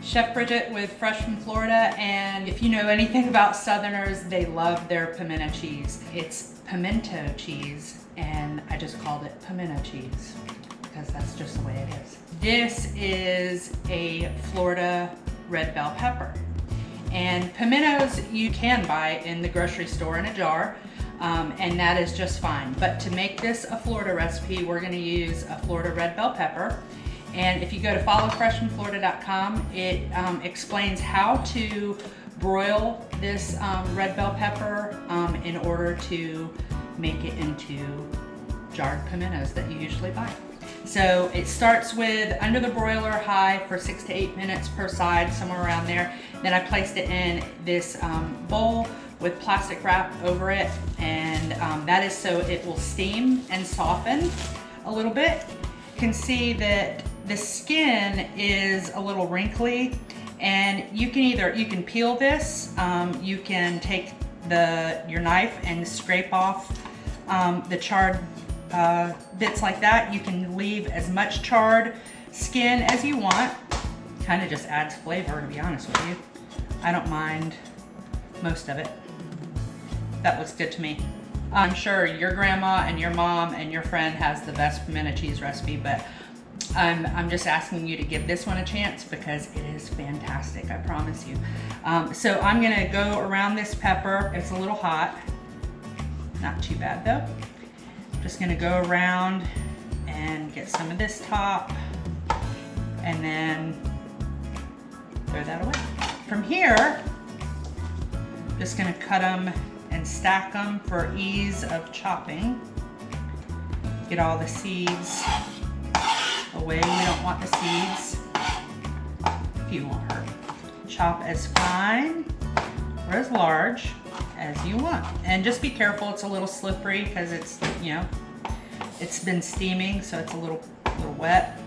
Chef Bridget with Fresh from Florida, and if you know anything about Southerners, they love their pimento cheese. It's pimento cheese, and I just called it pimento cheese because that's just the way it is. This is a Florida red bell pepper, and pimentos you can buy in the grocery store in a jar, and that is just fine. But to make this a Florida recipe, we're going to use a Florida red bell pepper. And if you go to followfreshfromflorida.com, it explains how to broil this red bell pepper in order to make it into jarred pimentos that you usually buy. So it starts with under the broiler high for 6 to 8 minutes per side, somewhere around there. Then I placed it in this bowl with plastic wrap over it, and that is so it will steam and soften a little bit. You can see that the skin is a little wrinkly, and you can peel this. You can take your knife and scrape off the charred bits like that. You can leave as much charred skin as you want. Kind of just adds flavor, to be honest with you. I don't mind most of it. That looks good to me. I'm sure your grandma and your mom and your friend has the best pimento cheese recipe, but I'm just asking you to give this one a chance because it is fantastic, I promise you. So I'm gonna go around this pepper. It's a little hot, not too bad though. Just gonna go around and get some of this top and then throw that away. From here, just gonna cut them and stack them for ease of chopping. Get all the seeds away. We don't want the seeds. You won't hurt. Chop as fine or as large as you want. And just be careful, it's a little slippery because it's, you know, it's been steaming, so it's a little wet.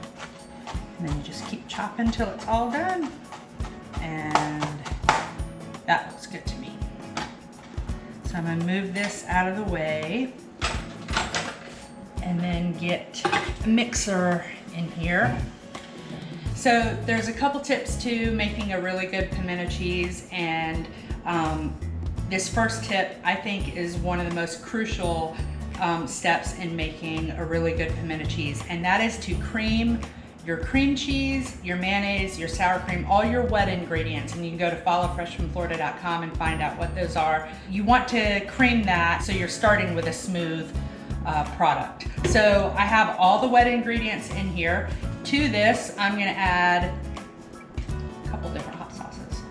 And then you just keep chopping till it's all done. And that looks good to me. So I'm gonna move this out of the way and then get a mixer in here. So there's a couple tips to making a really good pimento cheese, and this first tip I think is one of the most crucial steps in making a really good pimento cheese, and that is to cream your cream cheese, your mayonnaise, your sour cream, all your wet ingredients. And you can go to followfreshfromflorida.com and find out what those are. You want to cream that so you're starting with a smooth product. So I have all the wet ingredients in here. To this, I'm gonna add a couple different hot sauces.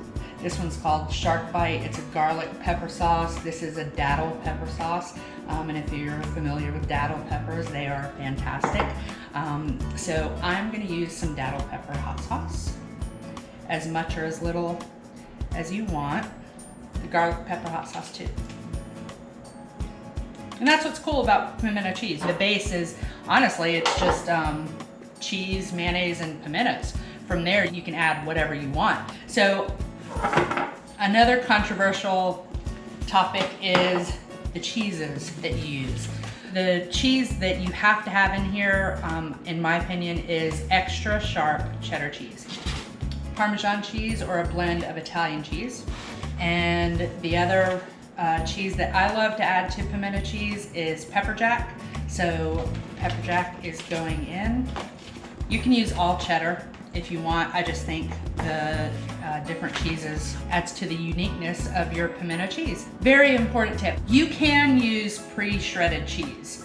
This one's called Shark Bite. It's a garlic pepper sauce. This is a datil pepper sauce. And if you're familiar with datil peppers, they are fantastic. So I'm gonna use some datil pepper hot sauce, as much or as little as you want. The garlic pepper hot sauce too. And that's what's cool about pimento cheese. The base is, honestly, it's just cheese, mayonnaise, and pimentos. From there, you can add whatever you want. So another controversial topic is the cheeses that you use. The cheese that you have to have in here, in my opinion, is extra sharp cheddar cheese. Parmesan cheese or a blend of Italian cheese. And the other cheese that I love to add to pimento cheese is pepper jack. So pepper jack is going in. You can use all cheddar if you want. I just think the different cheeses adds to the uniqueness of your pimento cheese. Very important tip. You can use pre-shredded cheese.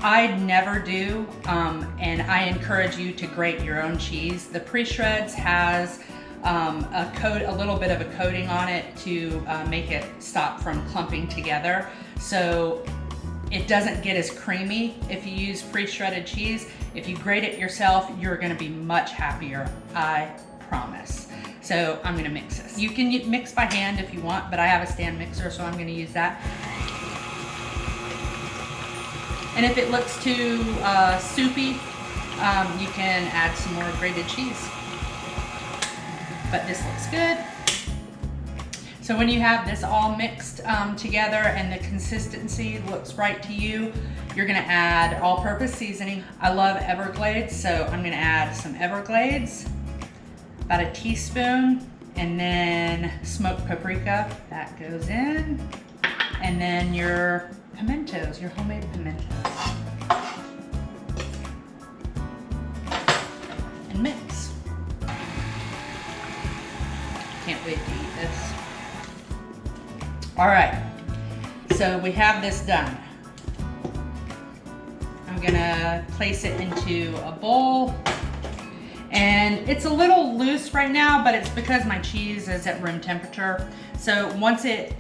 I never do, and I encourage you to grate your own cheese. The pre-shreds has a little bit of a coating on it to make it stop from clumping together. So it doesn't get as creamy if you use pre-shredded cheese. If you grate it yourself, you're gonna be much happier, I promise. So I'm gonna mix this. You can mix by hand if you want, but I have a stand mixer, so I'm gonna use that. And if it looks too soupy, you can add some more grated cheese. But this looks good. So when you have this all mixed together and the consistency looks right to you, you're gonna add all-purpose seasoning. I love Everglades, so I'm gonna add some Everglades, about a teaspoon, and then smoked paprika, that goes in, and then your pimentos, your homemade pimentos. And mix. Can't wait to eat this. All right, so we have this done. I'm gonna place it into a bowl. And it's a little loose right now, but it's because my cheese is at room temperature. So once it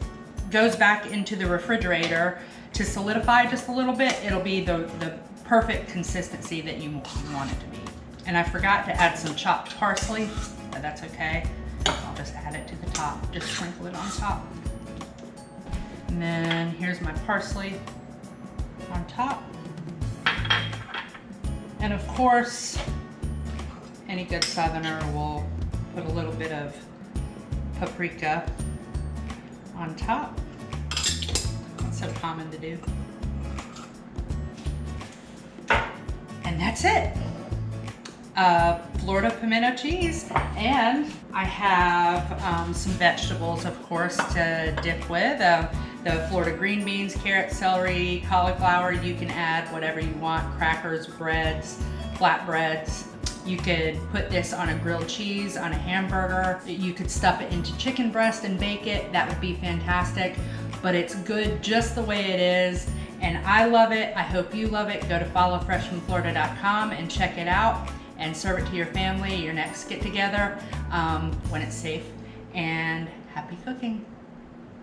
goes back into the refrigerator to solidify just a little bit, it'll be the perfect consistency that you want it to be. And I forgot to add some chopped parsley, but that's okay. I'll just add it to the top, just sprinkle it on top. And then here's my parsley on top. And of course, any good Southerner will put a little bit of paprika on top. That's so common to do. And that's it. Florida pimento cheese. And I have some vegetables, of course, to dip with. The Florida green beans, carrot, celery, cauliflower. You can add whatever you want, crackers, breads, flatbreads. You could put this on a grilled cheese, on a hamburger. You could stuff it into chicken breast and bake it. That would be fantastic. But it's good just the way it is. And I love it. I hope you love it. Go to followfreshfromflorida.com and check it out and serve it to your family, your next get together when it's safe. And happy cooking.